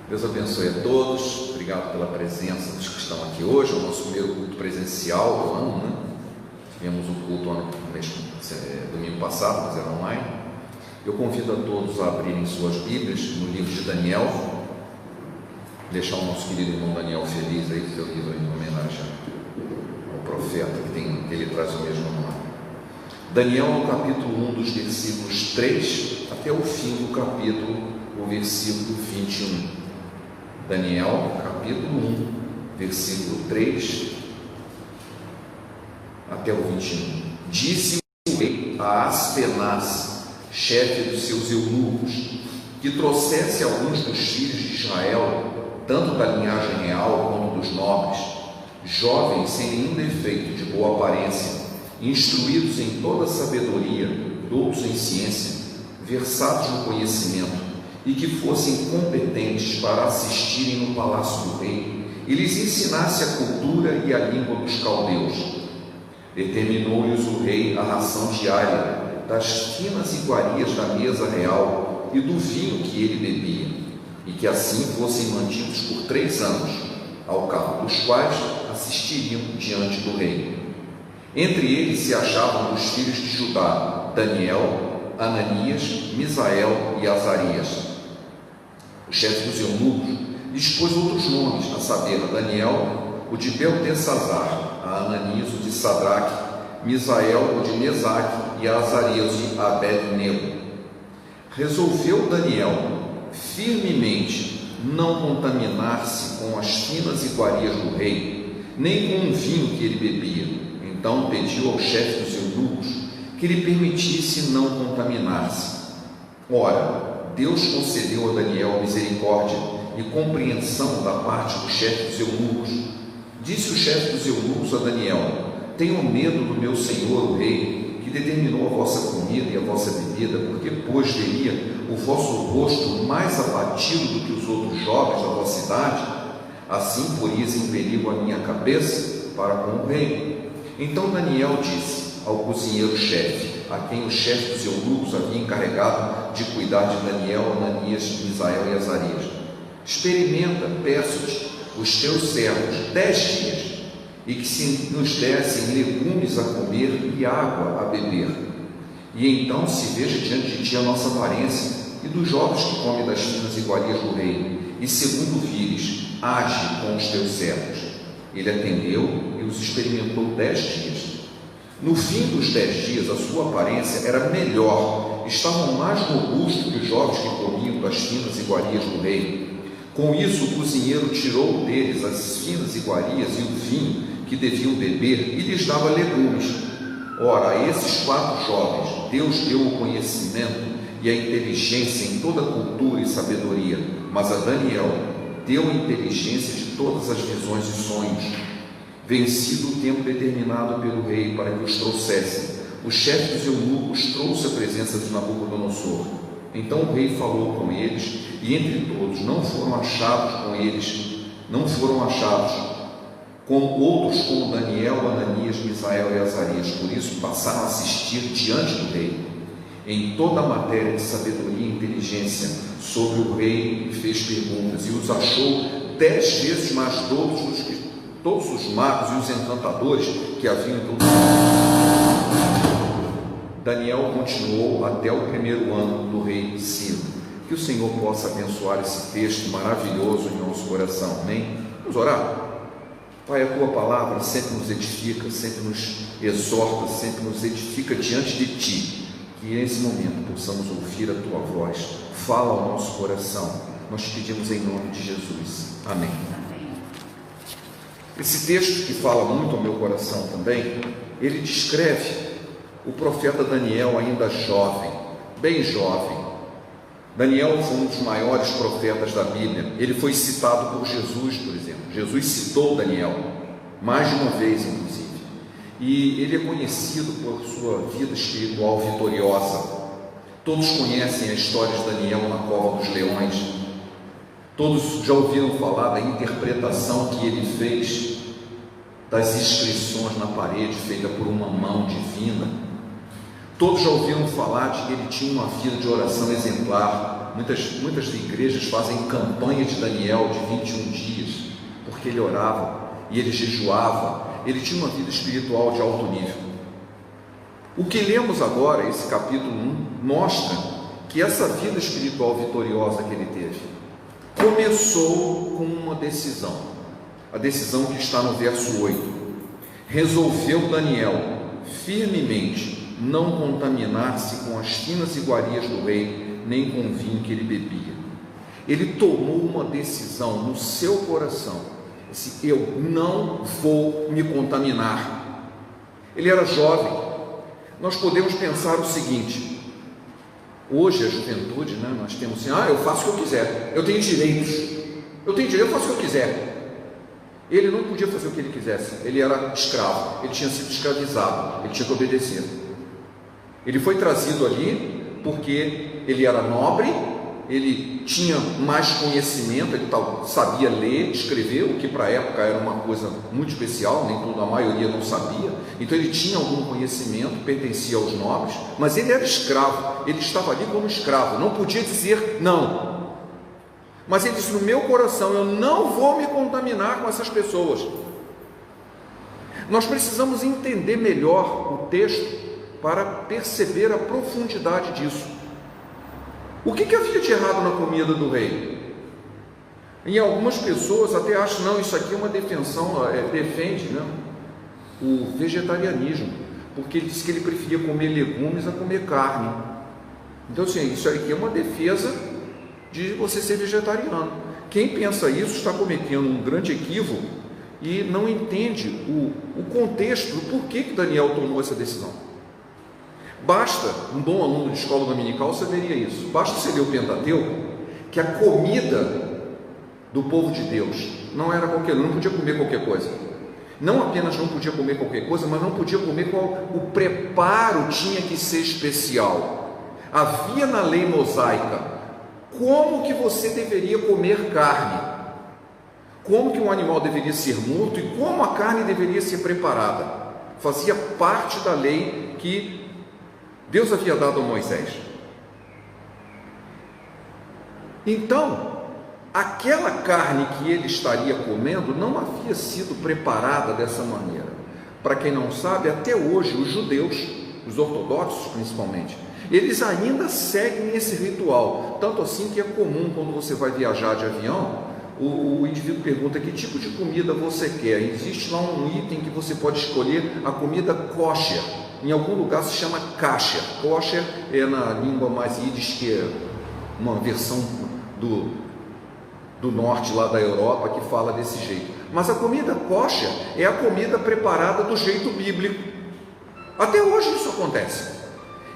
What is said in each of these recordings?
Deus abençoe a todos, obrigado pela presença dos que estão aqui hoje. É o nosso primeiro culto presencial do ano, né? Tivemos um culto domingo passado, mas era online. Eu convido a todos a abrirem suas Bíblias no livro de Daniel, deixar o nosso querido irmão Daniel feliz aí, seu livro em homenagem ao profeta que ele traz o mesmo nome. Daniel, no capítulo 1, dos versículos 3 até o fim do capítulo, o versículo 21. Daniel, capítulo 1, versículo 3 até o 21. Disse o rei a Aspenaz, chefe dos seus eunucos, que trouxesse alguns dos filhos de Israel, tanto da linhagem real quanto dos nobres, jovens sem nenhum defeito, de boa aparência, instruídos em toda a sabedoria, doutos em ciência, versados no conhecimento, e que fossem competentes para assistirem no palácio do rei, e lhes ensinasse a cultura e a língua dos caldeus. Determinou-lhes o rei a ração diária das finas iguarias da mesa real e do vinho que ele bebia, e que assim fossem mantidos por 3 anos, ao cabo dos quais assistiriam diante do rei. Entre eles se achavam os filhos de Judá, Daniel, Ananias, Misael e Azarias. O chefe dos eunucos dispôs outros nomes, a saber, a Daniel, o de Beltesazar, a Ananias, o de Sadraque, Misael, o de Mesaque, e a Azarias, o de Abed-nego. Resolveu Daniel firmemente não contaminar-se com as finas iguarias do rei, nem com o vinho que ele bebia. Então pediu ao chefe dos eunucos que lhe permitisse não contaminar-se. Ora, Deus concedeu a Daniel misericórdia e compreensão da parte do chefe dos eunucos. Disse o chefe dos eunucos a Daniel: tenham medo do meu senhor, o rei, que determinou a vossa comida e a vossa bebida, porque, pois, veria o vosso rosto mais abatido do que os outros jovens da vossa idade. Assim poris em perigo a minha cabeça para com o rei. Então Daniel disse ao cozinheiro-chefe, a quem o chefe dos eunucos havia encarregado de cuidar de Daniel, Ananias, Misael e Azarias: experimenta, peço-te, os teus servos 10 dias, e que se nos dessem legumes a comer e água a beber, e então se veja diante de ti a nossa aparência e dos jovens que comem das finas iguarias do rei, e segundo vires, age com os teus servos. Ele atendeu e os experimentou 10 dias. No fim dos 10 dias, a sua aparência era melhor, estavam mais robustos que os jovens que comiam das finas iguarias do rei. Com isso, o cozinheiro tirou deles as finas iguarias e o vinho que deviam beber e lhes dava legumes. Ora, a esses 4 jovens, Deus deu o conhecimento e a inteligência em toda a cultura e sabedoria, mas a Daniel deu a inteligência de todas as visões e sonhos. Vencido o tempo determinado pelo rei para que os trouxessem, o chefe dos eunucos trouxe a presença de Nabucodonosor. Então o rei falou com eles, e entre todos não foram achados com outros como Daniel, Ananias, Misael e Azarias. Por isso passaram a assistir diante do rei em toda a matéria de sabedoria e inteligência sobre o rei, e fez perguntas, e os achou 10 vezes mais doutos do que todos os magos e os encantadores que haviam em todo o mundo. Daniel continuou até o 1º ano do rei Ciro. Que o Senhor possa abençoar esse texto maravilhoso em nosso coração. Amém? Vamos orar? Pai, a Tua palavra sempre nos edifica, sempre nos exorta, sempre nos edifica diante de Ti. Que nesse momento possamos ouvir a Tua voz. Fala ao nosso coração. Nós te pedimos em nome de Jesus. Amém. Esse texto, que fala muito ao meu coração também, ele descreve o profeta Daniel ainda jovem, bem jovem. Daniel foi um dos maiores profetas da Bíblia. Ele foi citado por Jesus, por exemplo. Jesus citou Daniel, mais de uma vez, inclusive. E ele é conhecido por sua vida espiritual vitoriosa. Todos conhecem a história de Daniel na cova dos leões. Todos já ouviram falar da interpretação que ele fez das inscrições na parede, feita por uma mão divina. Todos já ouviram falar de que ele tinha uma vida de oração exemplar. Muitas igrejas fazem campanha de Daniel de 21 dias, porque ele orava e ele jejuava. Ele tinha uma vida espiritual de alto nível. O que lemos agora, esse capítulo 1, mostra que essa vida espiritual vitoriosa que ele teve começou com uma decisão. A decisão que está no verso 8. Resolveu Daniel firmemente não contaminar-se com as finas iguarias do rei, nem com o vinho que ele bebia. Ele tomou uma decisão no seu coração: eu não vou me contaminar. Ele era jovem. Nós podemos pensar o seguinte: hoje a juventude, nós temos assim, eu faço o que eu quiser, eu tenho direitos, eu faço o que eu quiser. Ele não podia fazer o que ele quisesse, ele era escravo, ele tinha sido escravizado, ele tinha que obedecer. Ele foi trazido ali porque ele era nobre, ele tinha mais conhecimento, ele sabia ler, escrever, o que para a época era uma coisa muito especial, nem toda a maioria não sabia. Então ele tinha algum conhecimento, pertencia aos nobres, mas ele era escravo, ele estava ali como escravo, não podia dizer não. Mas ele disse: no meu coração, eu não vou me contaminar com essas pessoas. Nós precisamos entender melhor o texto para perceber a profundidade disso. O que havia de errado na comida do rei? Em algumas pessoas até acham, não, isso aqui é uma defende o vegetarianismo, porque ele disse que ele preferia comer legumes a comer carne. Então assim, isso aqui é uma defesa de você ser vegetariano. Quem pensa isso está cometendo um grande equívoco e não entende o contexto do porquê que Daniel tomou essa decisão. Basta, um bom aluno de escola dominical saberia isso, basta você ler o Pentateuco, que a comida do povo de Deus não era não podia comer qualquer coisa. Não apenas não podia comer qualquer coisa, mas não podia comer o preparo tinha que ser especial. Havia na lei mosaica como que você deveria comer carne, como que um animal deveria ser morto e como a carne deveria ser preparada. Fazia parte da lei que Deus havia dado a Moisés. Então, aquela carne que ele estaria comendo não havia sido preparada dessa maneira. Para quem não sabe, até hoje os judeus, os ortodoxos principalmente, eles ainda seguem esse ritual, tanto assim que é comum quando você vai viajar de avião, o indivíduo pergunta: que tipo de comida você quer? Existe lá um item que você pode escolher a comida kosher. Em algum lugar se chama kasher. Kosher é na língua mais yiddish, que é uma versão do norte lá da Europa, que fala desse jeito. Mas a comida kosher é a comida preparada do jeito bíblico. Até hoje isso acontece.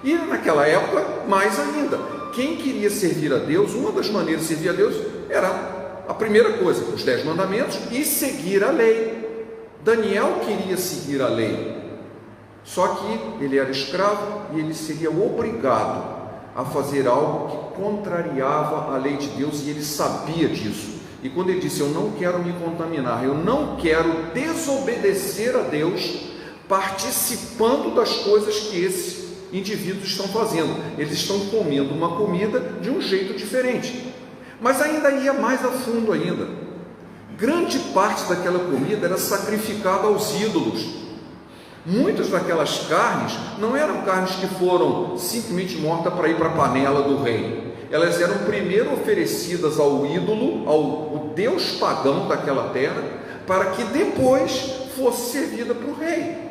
E naquela época, mais ainda, quem queria servir a Deus, uma das maneiras de servir a Deus era a primeira coisa, os 10 mandamentos e seguir a lei. Daniel queria seguir a lei, só que ele era escravo e ele seria obrigado a fazer algo que contrariava a lei de Deus, e ele sabia disso. E quando ele disse: eu não quero me contaminar, eu não quero desobedecer a Deus participando das coisas que esses indivíduos estão fazendo, eles estão comendo uma comida de um jeito diferente. Mas ainda ia mais a fundo ainda. Grande parte daquela comida era sacrificada aos ídolos. Muitas daquelas carnes não eram carnes que foram simplesmente mortas para ir para a panela do rei. Elas eram primeiro oferecidas ao ídolo, ao deus pagão daquela terra, para que depois fosse servida para o rei.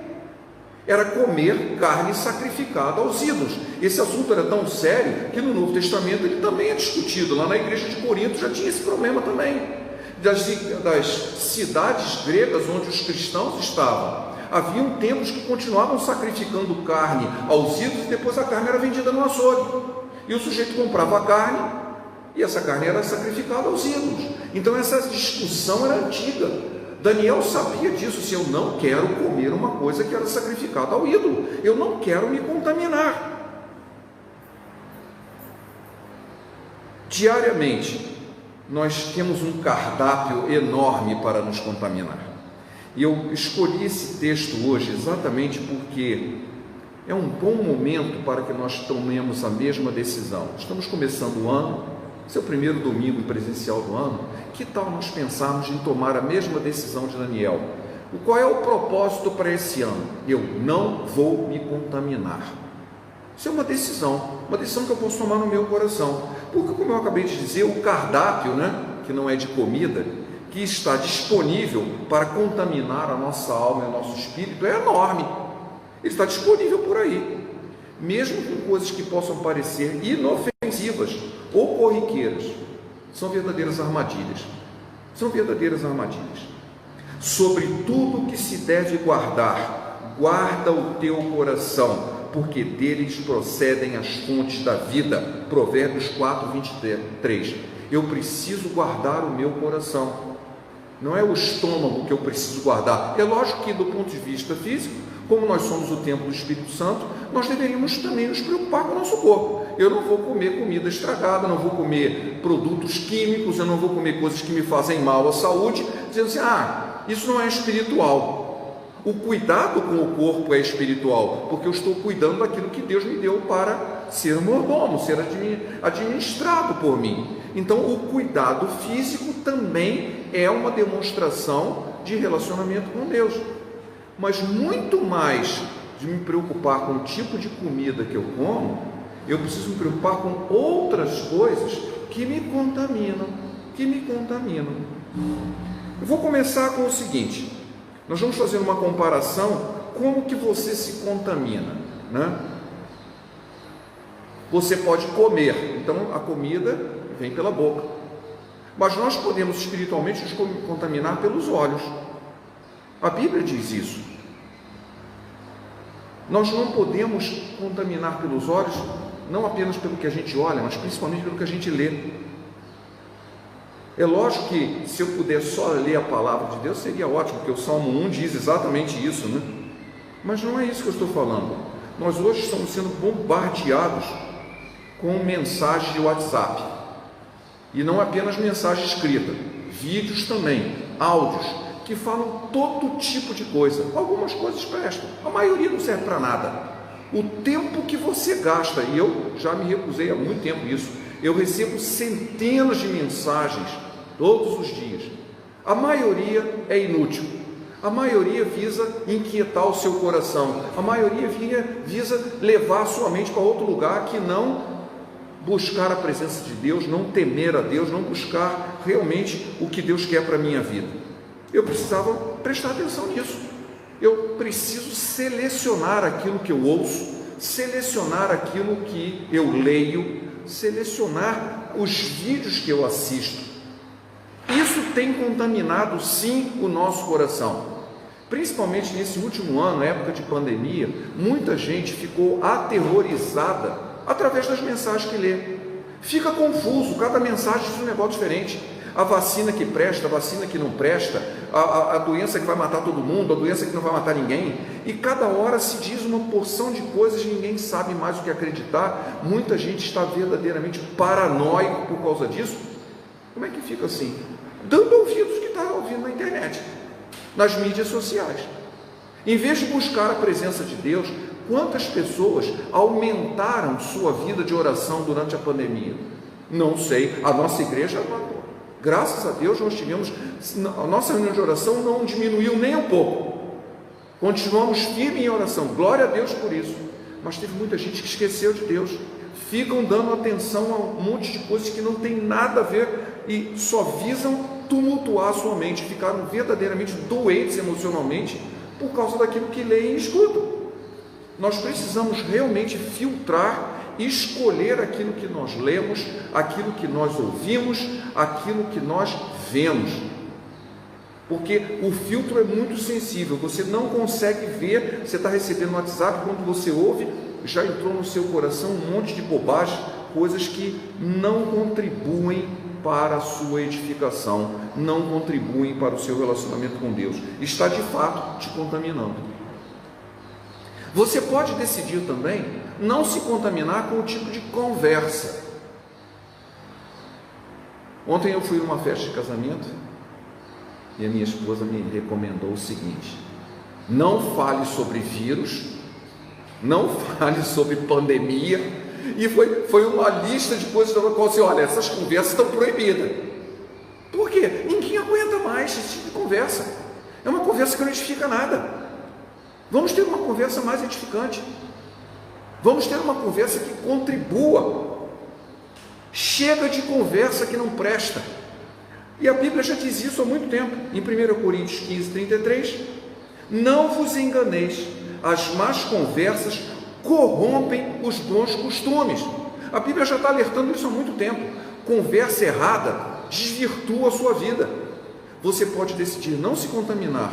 Era comer carne sacrificada aos ídolos. Esse assunto era tão sério que no Novo Testamento ele também é discutido. Lá na igreja de Corinto já tinha esse problema também. Das cidades gregas onde os cristãos estavam, haviam templos que continuavam sacrificando carne aos ídolos, e depois a carne era vendida no açougue. E o sujeito comprava a carne e essa carne era sacrificada aos ídolos. Então essa discussão era antiga. Daniel sabia disso: se eu não quero comer uma coisa que era sacrificada ao ídolo, eu não quero me contaminar. Diariamente nós temos um cardápio enorme para nos contaminar, e eu escolhi esse texto hoje exatamente porque é um bom momento para que nós tomemos a mesma decisão. Estamos começando o ano, esse é o primeiro domingo presencial do ano. Que tal nós pensarmos em tomar a mesma decisão de Daniel? Qual é o propósito para esse ano? Eu não vou me contaminar. Isso é uma decisão que eu posso tomar no meu coração. Porque, como eu acabei de dizer, o cardápio, que não é de comida, que está disponível para contaminar a nossa alma e o nosso espírito, é enorme. Ele está disponível por aí, mesmo com coisas que possam parecer inofensivas ou corriqueiras. São verdadeiras armadilhas. Sobre tudo que se deve guardar, guarda o teu coração, porque deles procedem as fontes da vida. Provérbios 4, 23. Eu preciso guardar o meu coração. Não é o estômago que eu preciso guardar. É lógico que, do ponto de vista físico, como nós somos o templo do Espírito Santo, nós deveríamos também nos preocupar com o nosso corpo. Eu não vou comer comida estragada, não vou comer produtos químicos, eu não vou comer coisas que me fazem mal à saúde, dizendo assim, isso não é espiritual. O cuidado com o corpo é espiritual, porque eu estou cuidando daquilo que Deus me deu para ser mordomo, ser administrado por mim. Então, o cuidado físico também é uma demonstração de relacionamento com Deus. Mas muito mais de me preocupar com o tipo de comida que eu como, eu preciso me preocupar com outras coisas que me contaminam. Eu vou começar com o seguinte: nós vamos fazer uma comparação como que você se contamina, Você pode comer, então a comida vem pela boca, mas nós podemos espiritualmente nos contaminar pelos olhos. A Bíblia diz isso. Nós não podemos contaminar pelos olhos, não apenas pelo que a gente olha, mas principalmente pelo que a gente lê. É lógico que se eu puder só ler a palavra de Deus seria ótimo, porque o Salmo 1 diz exatamente isso, Mas não é isso que eu estou falando. Nós hoje estamos sendo bombardeados com mensagens de WhatsApp, e não apenas mensagem escrita, vídeos também, áudios, que falam todo tipo de coisa. Algumas coisas prestam, a maioria não serve para nada. O tempo que você gasta, e eu já me recusei há muito tempo isso, eu recebo centenas de mensagens todos os dias. A maioria é inútil, a maioria visa inquietar o seu coração, a maioria visa levar a sua mente para outro lugar que não buscar a presença de Deus, não temer a Deus, não buscar realmente o que Deus quer para a minha vida. Eu precisava prestar atenção nisso. Eu preciso selecionar aquilo que eu ouço, selecionar aquilo que eu leio, selecionar os vídeos que eu assisto. Isso tem contaminado sim o nosso coração. Principalmente nesse último ano, época de pandemia, muita gente ficou aterrorizada através das mensagens que lê. Fica confuso, cada mensagem diz um negócio diferente. A vacina que presta, a vacina que não presta, a doença que vai matar todo mundo, a doença que não vai matar ninguém, e cada hora se diz uma porção de coisas e ninguém sabe mais o que acreditar. Muita gente está verdadeiramente paranoico por causa disso. Como é que fica assim? Dando ouvidos que está ouvindo na internet, nas mídias sociais. Em vez de buscar a presença de Deus, quantas pessoas aumentaram sua vida de oração durante a pandemia? Não sei, a nossa igreja mandou. Graças a Deus nós tivemos, a nossa reunião de oração não diminuiu nem um pouco. Continuamos firmes em oração, glória a Deus por isso. Mas teve muita gente que esqueceu de Deus, ficam dando atenção a um monte de coisas que não tem nada a ver e só visam tumultuar a sua mente, ficaram verdadeiramente doentes emocionalmente por causa daquilo que leem e escutam. Nós precisamos realmente filtrar, escolher aquilo que nós lemos, aquilo que nós ouvimos, aquilo que nós vemos, porque o filtro é muito sensível, você não consegue ver, você está recebendo no WhatsApp, quando você ouve, já entrou no seu coração um monte de bobagem, coisas que não contribuem para a sua edificação, não contribuem para o seu relacionamento com Deus, está de fato te contaminando. Você pode decidir também não se contaminar com o tipo de conversa. Ontem eu fui numa festa de casamento e a minha esposa me recomendou o seguinte: não fale sobre vírus não fale sobre pandemia, e foi uma lista de coisas da qual você olha, essas conversas estão proibidas. Por quê? Ninguém aguenta mais esse tipo de conversa. É uma conversa que não edifica nada. Vamos ter uma conversa mais edificante. Vamos ter uma conversa que contribua. Chega de conversa que não presta. E a Bíblia já diz isso há muito tempo. Em 1 Coríntios 15, 33, não vos enganeis, as más conversas corrompem os bons costumes. A Bíblia já está alertando isso há muito tempo. Conversa errada desvirtua a sua vida. Você pode decidir não se contaminar,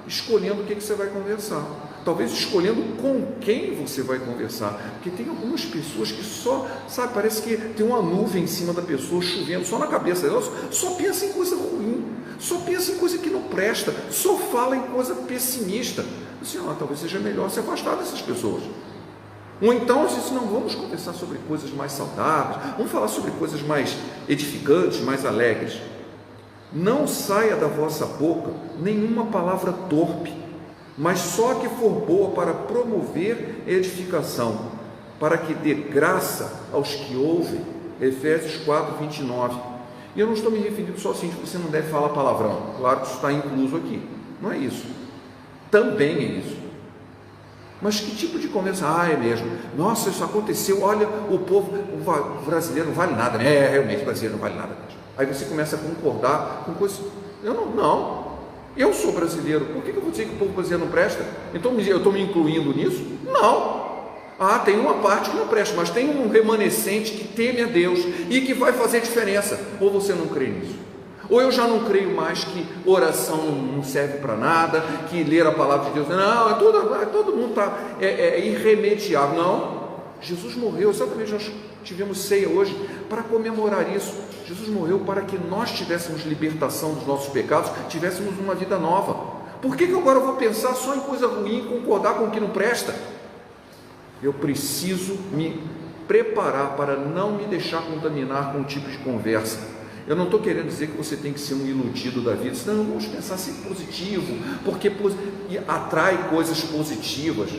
escolhendo o que você vai conversar. Talvez escolhendo com quem você vai conversar. Porque tem algumas pessoas que só, sabe, parece que tem uma nuvem em cima da pessoa, chovendo, só na cabeça dela, só pensa em coisa ruim, só pensa em coisa que não presta, só fala em coisa pessimista. Assim, talvez seja melhor se afastar dessas pessoas. Ou então, assim, não, vamos conversar sobre coisas mais saudáveis, vamos falar sobre coisas mais edificantes, mais alegres. Não saia da vossa boca nenhuma palavra torpe, mas só que for boa para promover edificação, para que dê graça aos que ouvem. Efésios 4, 29. E eu não estou me referindo só assim, que você não deve falar palavrão. Claro que isso está incluso aqui. Não é isso. Também é isso. Mas que tipo de conversa? É mesmo. Nossa, isso aconteceu. Olha, o povo, o brasileiro não vale nada. Realmente, o brasileiro não vale nada mesmo. Aí você começa a concordar com coisas. Eu sou brasileiro. Por que eu vou dizer que o povo brasileiro não presta? Então eu estou me incluindo nisso? Não. Tem uma parte que não presta, mas tem um remanescente que teme a Deus e que vai fazer diferença. Ou você não crê nisso? Ou eu já não creio mais que oração não serve para nada, que ler a palavra de Deus, não, todo mundo está irremediável. Não, Jesus morreu, exatamente, nós tivemos ceia hoje para comemorar isso. Jesus morreu para que nós tivéssemos libertação dos nossos pecados, tivéssemos uma vida nova. Por que agora eu vou pensar só em coisa ruim e concordar com o que não presta? Eu preciso me preparar para não me deixar contaminar com um tipo de conversa. Eu não estou querendo dizer que você tem que ser um iludido da vida, senão vamos pensar sempre positivo, porque atrai coisas positivas.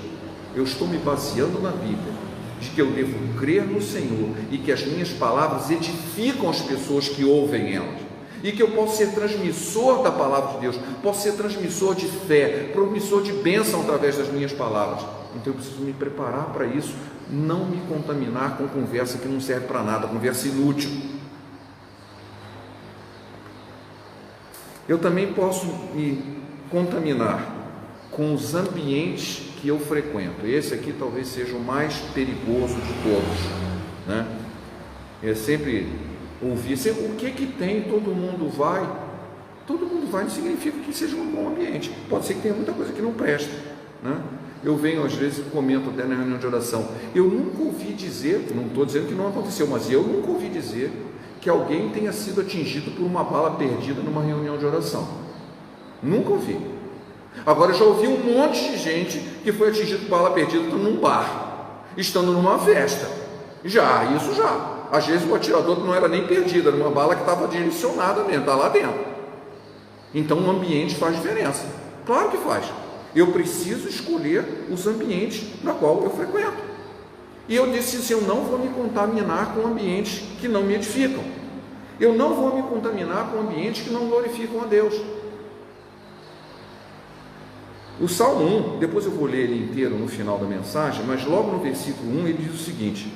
Eu estou me baseando na Bíblia, de que eu devo crer no Senhor e que as minhas palavras edificam as pessoas que ouvem elas, e que eu posso ser transmissor da palavra de Deus, posso ser transmissor de fé, transmissor de bênção através das minhas palavras. Então eu preciso me preparar para isso, não me contaminar com conversa que não serve para nada, conversa inútil. Eu também posso me contaminar com os ambientes que eu frequento. Esse aqui talvez seja o mais perigoso de todos, né? Eu sempre ouvi, o que tem, todo mundo vai não significa que seja um bom ambiente. Pode ser que tenha muita coisa que não presta, né? Eu venho às vezes, comento até na reunião de oração, eu nunca ouvi dizer, não estou dizendo que não aconteceu, mas eu nunca ouvi dizer que alguém tenha sido atingido por uma bala perdida numa reunião de oração. Nunca ouvi. Agora, eu já ouvi um monte de gente que foi atingido por bala perdida num bar, estando numa festa. Isso já. Às vezes o atirador não era nem perdido, era uma bala que estava direcionada mesmo, está lá dentro. Então o ambiente faz diferença. Claro que faz. Eu preciso escolher os ambientes na qual eu frequento. E eu disse assim, eu não vou me contaminar com ambientes que não me edificam. Eu não vou me contaminar com ambientes que não glorificam a Deus. O Salmo 1, depois eu vou ler ele inteiro no final da mensagem, mas logo no versículo 1 ele diz o seguinte: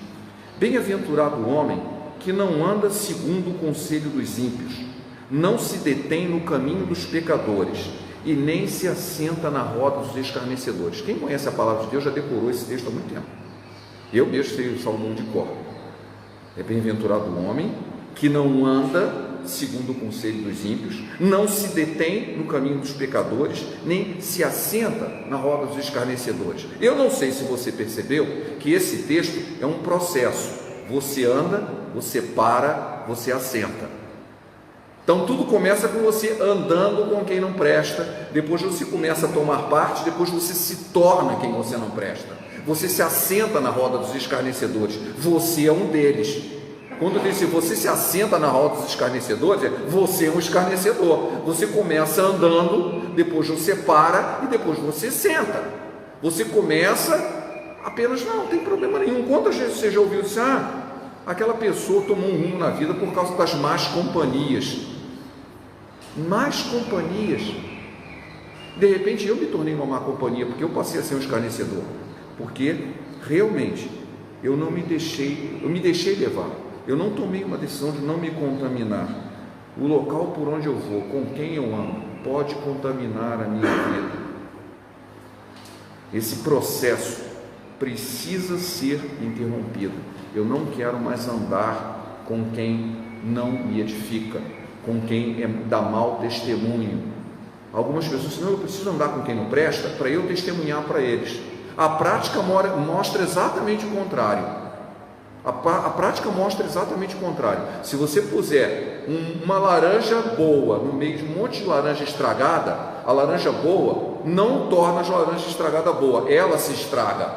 bem-aventurado o homem que não anda segundo o conselho dos ímpios, não se detém no caminho dos pecadores e nem se assenta na roda dos escarnecedores. Quem conhece a palavra de Deus já decorou esse texto há muito tempo. Eu mesmo sei o Salmo 1 de cor. É bem-aventurado o homem que não anda segundo o conselho dos ímpios, não se detém no caminho dos pecadores, nem se assenta na roda dos escarnecedores. Eu não sei se você percebeu que esse texto é um processo. Você anda, você para, você assenta. Então tudo começa com você andando com quem não presta, depois você começa a tomar parte, depois você se torna quem você não presta. Você se assenta na roda dos escarnecedores, você é um deles. Quando diz você se assenta na roda dos escarnecedores, você é um escarnecedor. Você começa andando, depois você para e depois você senta. Você começa apenas, não tem problema nenhum. Quantas vezes você já ouviu dizer, aquela pessoa tomou um rumo na vida por causa das más companhias. Más companhias. De repente eu me tornei uma má companhia, porque eu passei a ser um escarnecedor, porque realmente eu me deixei levar, eu não tomei uma decisão de não me contaminar. O local por onde eu vou, com quem eu amo, pode contaminar a minha vida. Esse processo precisa ser interrompido. Eu não quero mais andar com quem não me edifica, com quem dá mau testemunho. Algumas pessoas dizem, não, eu preciso andar com quem não presta para eu testemunhar para eles. A prática mostra exatamente o contrário. A prática mostra exatamente o contrário. Se você puser uma laranja boa no meio de um monte de laranja estragada, a laranja boa não torna a laranja estragada boa, ela se estraga.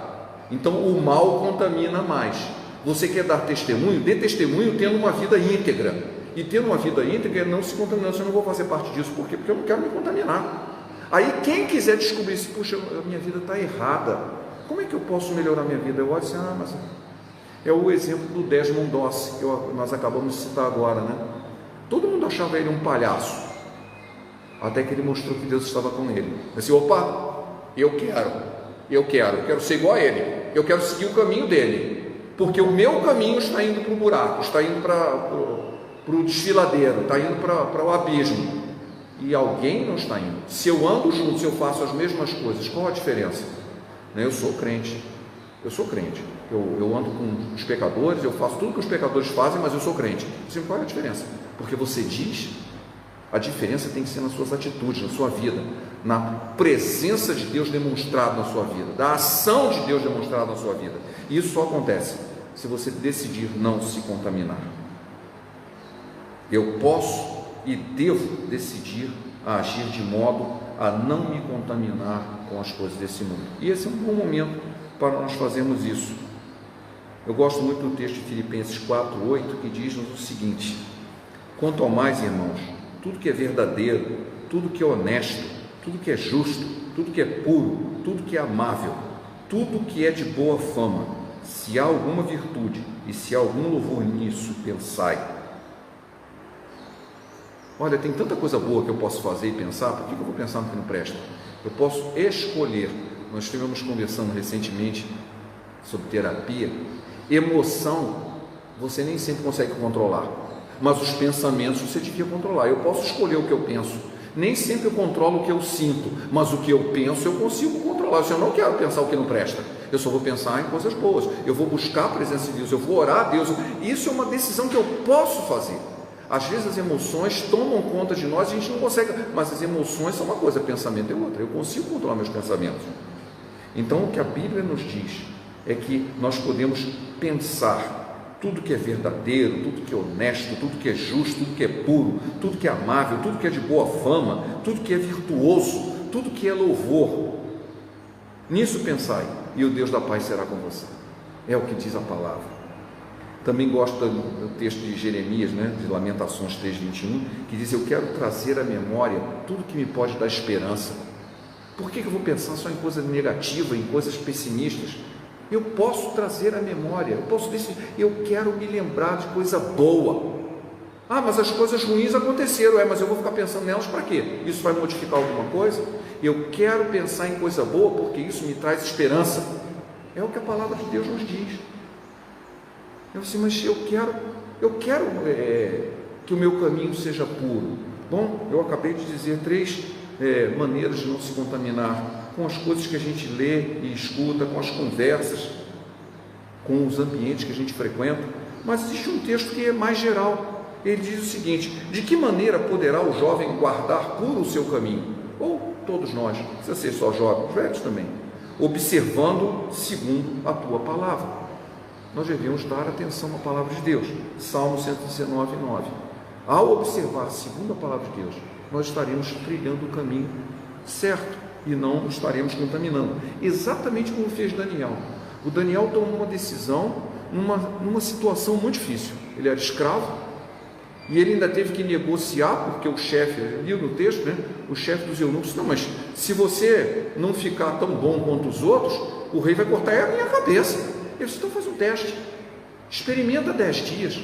Então o mal contamina mais. Você quer dar testemunho? Dê testemunho tendo uma vida íntegra. E tendo uma vida íntegra, não se contaminando. Eu não vou fazer parte disso. Por quê? Porque eu não quero me contaminar. Aí quem quiser descobrir se, puxa, a minha vida está errada, como é que eu posso melhorar a minha vida? Eu olho assim, mas é o exemplo do Desmond Doss, que nós acabamos de citar agora, né? Todo mundo achava ele um palhaço, até que ele mostrou que Deus estava com ele. Eu disse, opa, eu quero ser igual a ele, eu quero seguir o caminho dele, porque o meu caminho está indo para o buraco, está indo para o desfiladeiro, está indo para o abismo, e alguém não está indo. Se eu ando junto, se eu faço as mesmas coisas, qual a diferença? Eu sou crente, eu ando com os pecadores, eu faço tudo que os pecadores fazem, mas eu sou crente. Assim, qual é a diferença? Porque você diz, a diferença tem que ser nas suas atitudes, na sua vida, na presença de Deus demonstrada na sua vida, da ação de Deus demonstrada na sua vida. E isso só acontece se você decidir não se contaminar. Eu posso e devo decidir a agir de modo a não me contaminar com as coisas desse mundo. E esse é um bom momento para nós fazermos isso. Eu gosto muito do texto de Filipenses 4:8, que diz-nos o seguinte: quanto ao mais, irmãos, tudo que é verdadeiro, tudo que é honesto, tudo que é justo, tudo que é puro, tudo que é amável, tudo que é de boa fama, se há alguma virtude e se há algum louvor nisso, pensai. Olha, tem tanta coisa boa que eu posso fazer e pensar, por que eu vou pensar no que não presta? Eu posso escolher. Nós estivemos conversando recentemente sobre terapia. Emoção, você nem sempre consegue controlar, mas os pensamentos você devia controlar. Eu posso escolher o que eu penso. Nem sempre eu controlo o que eu sinto, mas o que eu penso eu consigo controlar. Se eu não quero pensar o que não presta, eu só vou pensar em coisas boas. Eu vou buscar a presença de Deus, eu vou orar a Deus. Isso é uma decisão que eu posso fazer. Às vezes as emoções tomam conta de nós e a gente não consegue, mas as emoções são uma coisa, pensamento é outra. Eu consigo controlar meus pensamentos. Então o que a Bíblia nos diz é que nós podemos pensar tudo que é verdadeiro, tudo que é honesto, tudo que é justo, tudo que é puro, tudo que é amável, tudo que é de boa fama, tudo que é virtuoso, tudo que é louvor. Nisso pensai, e o Deus da paz será com você. É o que diz a palavra. Também gosto do texto de Jeremias, de Lamentações 3:21, que diz, eu quero trazer à memória tudo que me pode dar esperança. Por que eu vou pensar só em coisa negativa, em coisas pessimistas? Eu posso trazer à memória, eu posso decidir, eu quero me lembrar de coisa boa. Mas as coisas ruins aconteceram, mas eu vou ficar pensando nelas para quê? Isso vai modificar alguma coisa? Eu quero pensar em coisa boa porque isso me traz esperança. É o que a palavra de Deus nos diz. Eu disse, mas eu quero que o meu caminho seja puro. Bom, eu acabei de dizer 3 maneiras de não se contaminar com as coisas que a gente lê e escuta, com as conversas, com os ambientes que a gente frequenta. Mas existe um texto que é mais geral. Ele diz o seguinte: de que maneira poderá o jovem guardar puro o seu caminho? Ou todos nós, não precisa ser só jovens, os velhos também, observando segundo a tua palavra. Nós devemos dar atenção à palavra de Deus. Salmo 119:9. Ao observar segundo a palavra de Deus, nós estaremos trilhando o caminho certo e não estaremos contaminando. Exatamente como fez Daniel. O Daniel tomou uma decisão numa situação muito difícil. Ele era escravo e ele ainda teve que negociar, porque o chefe, ali no texto, o chefe dos eunucos, não, mas se você não ficar tão bom quanto os outros, o rei vai cortar a minha cabeça. Ele disse: então faz um teste, experimenta 10 dias.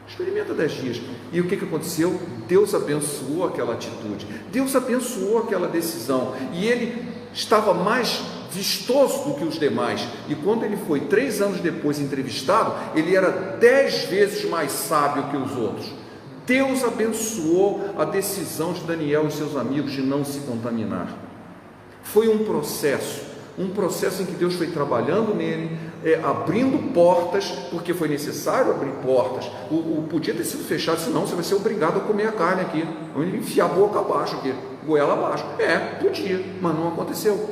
Experimenta 10 dias. E o que aconteceu? Deus abençoou aquela atitude, Deus abençoou aquela decisão, e ele estava mais vistoso do que os demais. E quando ele foi 3 anos depois entrevistado, ele era 10 vezes mais sábio que os outros. Deus abençoou a decisão de Daniel e seus amigos de não se contaminar. Foi um processo em que Deus foi trabalhando nele, abrindo portas, porque foi necessário abrir portas. Podia ter sido fechado, senão você vai ser obrigado a comer a carne aqui, ele enfiar a boca abaixo aqui, goela abaixo. Podia, mas não aconteceu.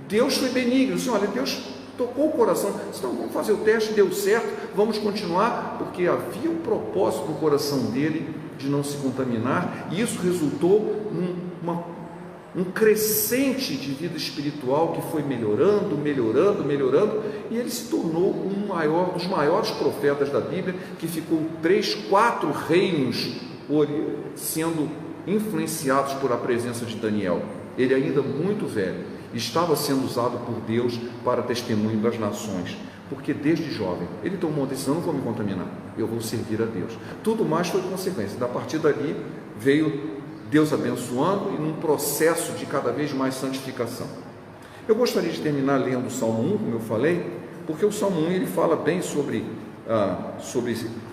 Deus foi benigno, assim, olha, Deus tocou o coração, então vamos fazer o teste, deu certo, vamos continuar, porque havia um propósito no coração dele de não se contaminar, e isso resultou um crescente de vida espiritual que foi melhorando, e ele se tornou um dos maiores profetas da Bíblia, que ficou 3, 4 reinos sendo influenciados por a presença de Daniel. Ele ainda muito velho, estava sendo usado por Deus para testemunho das nações, porque desde jovem ele tomou uma decisão: não vou me contaminar, eu vou servir a Deus. Tudo mais foi consequência. A partir dali veio Deus abençoando e num processo de cada vez mais santificação. Eu gostaria de terminar lendo o Salmo 1, como eu falei, porque o Salmo 1 ele fala bem sobre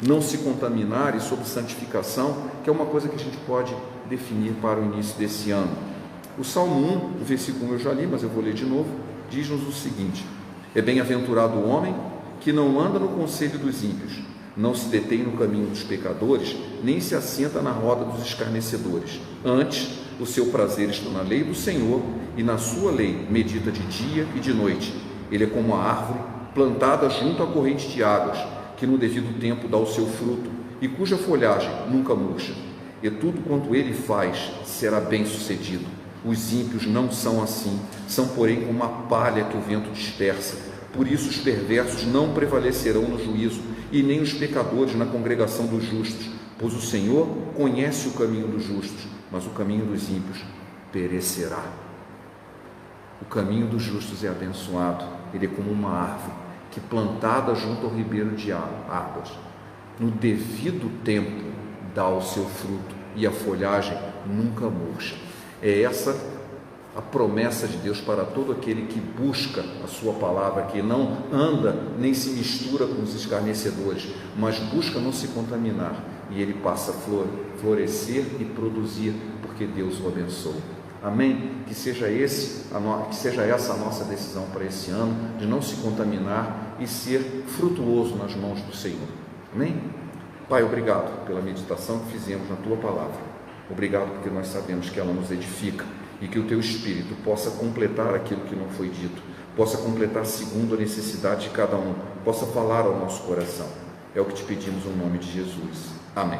não se contaminar e sobre santificação, que é uma coisa que a gente pode definir para o início desse ano. O Salmo 1, o versículo 1 eu já li, mas eu vou ler de novo, diz-nos o seguinte: é bem-aventurado o homem que não anda no conselho dos ímpios, não se detém no caminho dos pecadores, nem se assenta na roda dos escarnecedores. Antes, o seu prazer está na lei do Senhor, e na sua lei medita de dia e de noite. Ele é como a árvore plantada junto à corrente de águas, que no devido tempo dá o seu fruto, e cuja folhagem nunca murcha. E tudo quanto ele faz será bem sucedido. Os ímpios não são assim, são porém como a palha que o vento dispersa. Por isso os perversos não prevalecerão no juízo, e nem os pecadores na congregação dos justos, pois o Senhor conhece o caminho dos justos, mas o caminho dos ímpios perecerá. O caminho dos justos é abençoado, ele é como uma árvore que, plantada junto ao ribeiro de águas, no devido tempo dá o seu fruto, e a folhagem nunca murcha. É essa a promessa de Deus para todo aquele que busca a sua palavra, que não anda nem se mistura com os escarnecedores, mas busca não se contaminar, e ele passa a florescer e produzir, porque Deus o abençoa. Amém? Que seja essa a nossa decisão para esse ano, de não se contaminar e ser frutuoso nas mãos do Senhor. Amém? Pai, obrigado pela meditação que fizemos na Tua Palavra. Obrigado porque nós sabemos que ela nos edifica, e que o Teu Espírito possa completar aquilo que não foi dito, possa completar segundo a necessidade de cada um, possa falar ao nosso coração. É o que te pedimos no nome de Jesus. Amém.